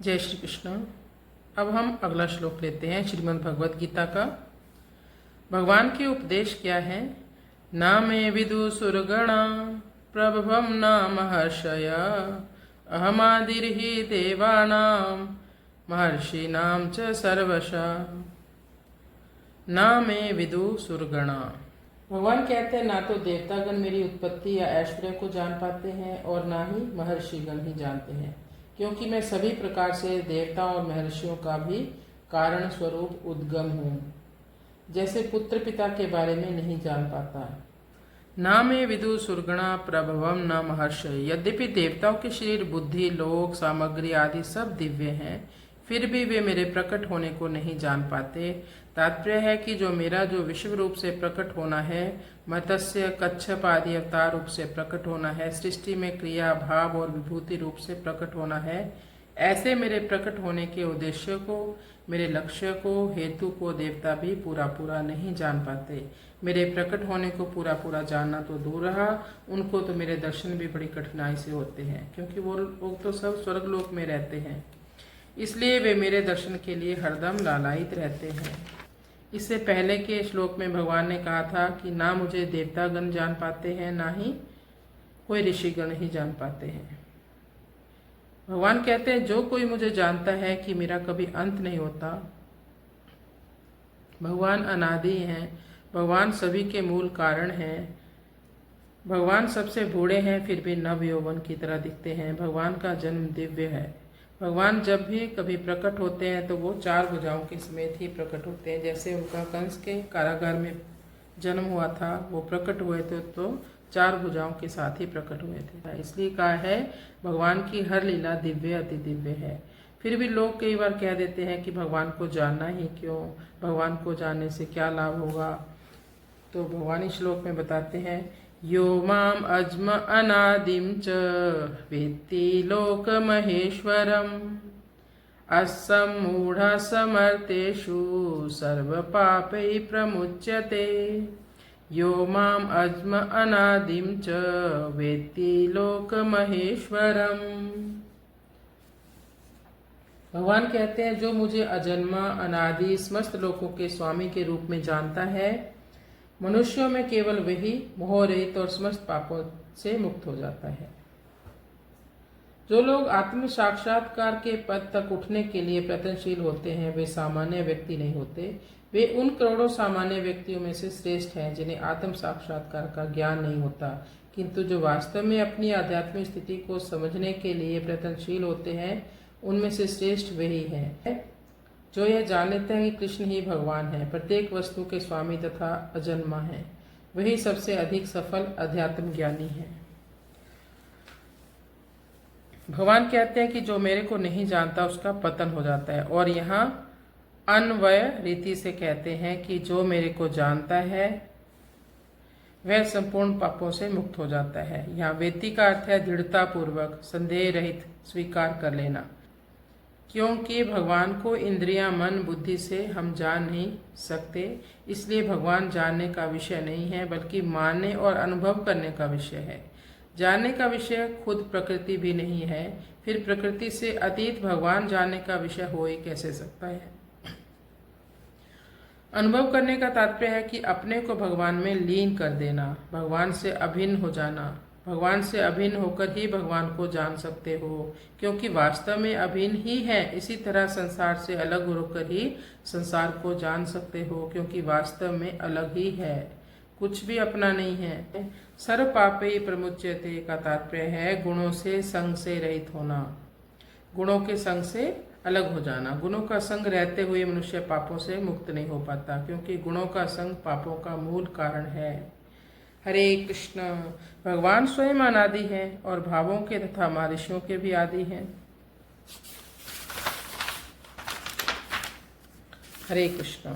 जय श्री कृष्ण। अब हम अगला श्लोक लेते हैं श्रीमद् भगवद गीता का। भगवान के उपदेश क्या है? ना मे विदु सुरगणा प्रभवम न महर्षय अहमादिर्हि देवानां महर्षिणां च सर्वशः। ना मे विदु सुरगणा। भगवान कहते हैं ना तो देवतागण मेरी उत्पत्ति या ऐश्वर्य को जान पाते हैं और ना ही महर्षिगण ही जानते हैं, क्योंकि मैं सभी प्रकार से देवताओं और महर्षियों का भी कारण स्वरूप उद्गम हूँ, जैसे पुत्र पिता के बारे में नहीं जान पाता। ना में विदु सुरगणा प्रभवम न महर्षि। यद्यपि देवताओं के शरीर, बुद्धि, लोक, सामग्री आदि सब दिव्य हैं, फिर भी वे मेरे प्रकट होने को नहीं जान पाते। तात्पर्य है कि जो विश्व रूप से प्रकट होना है, मत्स्य, कच्छप आदि अवतार रूप से प्रकट होना है, सृष्टि में क्रिया, भाव और विभूति रूप से प्रकट होना है, ऐसे मेरे प्रकट होने के उद्देश्य को, मेरे लक्ष्य को, हेतु को देवता भी पूरा पूरा नहीं जान पाते। मेरे प्रकट होने को पूरा पूरा जानना तो दूर रहा, उनको तो मेरे दर्शन भी बड़ी कठिनाई से होते हैं, क्योंकि वो लोग तो सब स्वर्गलोक में रहते हैं, इसलिए वे मेरे दर्शन के लिए हरदम लालायित रहते हैं। इससे पहले के श्लोक में भगवान ने कहा था कि ना मुझे देवतागण जान पाते हैं, ना ही कोई ऋषिगण ही जान पाते हैं। भगवान कहते हैं जो कोई मुझे जानता है कि मेरा कभी अंत नहीं होता। भगवान अनादि हैं, भगवान सभी के मूल कारण हैं। भगवान सबसे बूढ़े हैं फिर भी नव यौवन की तरह दिखते हैं। भगवान का जन्म दिव्य है। भगवान जब भी कभी प्रकट होते हैं तो वो 4 भुजाओं के समेत ही प्रकट होते हैं। जैसे उनका कंस के कारागार में जन्म हुआ था, वो प्रकट हुए थे तो 4 भुजाओं के साथ ही प्रकट हुए थे। इसलिए कहा है भगवान की हर लीला दिव्य अति दिव्य है। फिर भी लोग कई बार कह देते हैं कि भगवान को जानना ही क्यों, भगवान को जानने से क्या लाभ होगा। तो भगवान इस श्लोक में बताते हैं, यो माम अजम अनादिम च वेत्ति लोक महेश्वरम असमूढ़ समर्थेषु सर्व पापै प्रमुच्यते। यो माम अजम अनादिम च वेत्ति लोक महेश्वरम। भगवान कहते हैं जो मुझे अजन्मा, अनादि, समस्त लोकों के स्वामी के रूप में जानता है, मनुष्यों में केवल वही मोह रहित और समस्त पापों से मुक्त हो जाता है। जो लोग आत्म साक्षात्कार के पद तक उठने के लिए प्रयत्नशील होते हैं, वे सामान्य व्यक्ति नहीं होते। वे उन करोड़ों सामान्य व्यक्तियों में से श्रेष्ठ हैं जिन्हें आत्म साक्षात्कार का ज्ञान नहीं होता, किंतु जो वास्तव में अपनी आध्यात्मिक स्थिति को समझने के लिए प्रयत्नशील होते हैं, उनमें से श्रेष्ठ वही है जो यह जान लेते हैं कि कृष्ण ही भगवान है, प्रत्येक वस्तु के स्वामी तथा अजन्मा है। वही सबसे अधिक सफल अध्यात्म ज्ञानी है। भगवान कहते हैं कि जो मेरे को नहीं जानता उसका पतन हो जाता है। और यहाँ अन्वय रीति से कहते हैं कि जो मेरे को जानता है वह संपूर्ण पापों से मुक्त हो जाता है। यहाँ वेत्ति का अर्थ है दृढ़ता पूर्वक, संदेह रहित स्वीकार कर लेना, क्योंकि भगवान को इंद्रियां, मन, बुद्धि से हम जान नहीं सकते। इसलिए भगवान जानने का विषय नहीं है, बल्कि मानने और अनुभव करने का विषय है। जानने का विषय खुद प्रकृति भी नहीं है, फिर प्रकृति से अतीत भगवान जानने का विषय हो ही कैसे सकता है। अनुभव करने का तात्पर्य है कि अपने को भगवान में लीन कर देना, भगवान से अभिन्न हो जाना। भगवान से अभिन्न होकर ही भगवान को जान सकते हो, क्योंकि वास्तव में अभिन्न ही है। इसी तरह संसार से अलग होकर ही संसार को जान सकते हो, क्योंकि वास्तव में अलग ही है, कुछ भी अपना नहीं है। सर्व पापै प्रमुच्यते का तात्पर्य है गुणों से, संग से रहित होना, गुणों के संग से अलग हो जाना। गुणों का संग रहते हुए मनुष्य पापों से मुक्त नहीं हो पाता, क्योंकि गुणों का संग पापों का मूल कारण है। हरे कृष्ण। भगवान स्वयं अनादि हैं और भावों के तथा महर्षियों के भी आदि हैं। हरे कृष्ण।